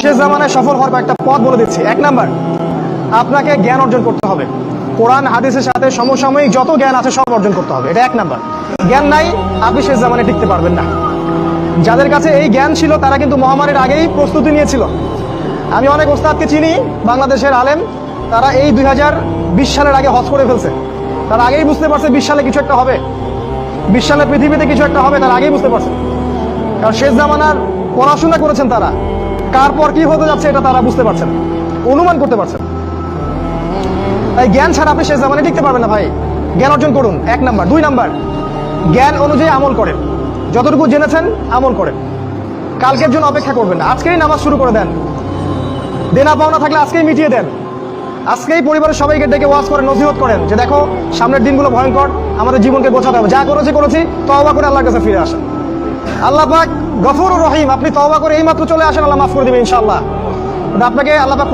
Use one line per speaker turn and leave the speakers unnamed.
শেষ জামানায় সফল হওয়ার কয়েকটা পথ বলে দিচ্ছি। 1 নাম্বার, আপনাকে জ্ঞান অর্জন করতে হবে। কোরআন হাদিসের সাথে সমসাময়িক যত জ্ঞান আছে সব অর্জন করতে হবে, এটা 1 নাম্বার। জ্ঞান নাই, আপনি শেষ জামানায় টিকতে পারবেন না। যাদের কাছে এই জ্ঞান ছিল তারা কিন্তু মহামারীর আগেই প্রস্তুতি নিয়েছিল। আমি অনেক ওস্তাদকে চিনি, বাংলাদেশের আলেম, তারা এই 2020 সালের আগে হজ করে ফেলছে। তারা আগেই বুঝতে পারছে 20 সালে কিছু একটা হবে, 20 সালে পৃথিবীতে কিছু একটা হবে, তারা আগেই বুঝতে পারছে। কারণ শেষ জামানার পড়াশোনা করেছেন তারা, কার পর কি হতে যাচ্ছে এটা তারা বুঝতে পারছেন, অনুমান করতে পারছেন। তাই জ্ঞান ছাড়া আপনি শেষ জামানায় টিকতে পারবেন না ভাই। জ্ঞান অর্জন করুন, 1 নাম্বার। 2 নাম্বার, জ্ঞান অনুযায়ী আমল করেন। যতটুকু জেনেছেন আমল করেন, কালকের জন্য অপেক্ষা করবেন না। আজকেই নামাজ শুরু করে দেন, দেনা পাওনা থাকলে আজকেই মিটিয়ে দেন। আজকেই পরিবারের সবাইকে ডেকে ওয়াজ করেন, নসিহত করেন যে দেখো সামনের দিনগুলো ভয়ঙ্কর, আমাদের জীবনকে গোছাতে হবে। যা করেছি তওবা করে আল্লাহর কাছে ফিরে আসেন। আল্লাহ পাক গফুরুর রহিম, আপনি তওবা করে এইমাত্র চলে আসেন, আল্লাহ মাফ করে দিবেন ইনশাআল্লাহ। আপনাকে আল্লাহ পাক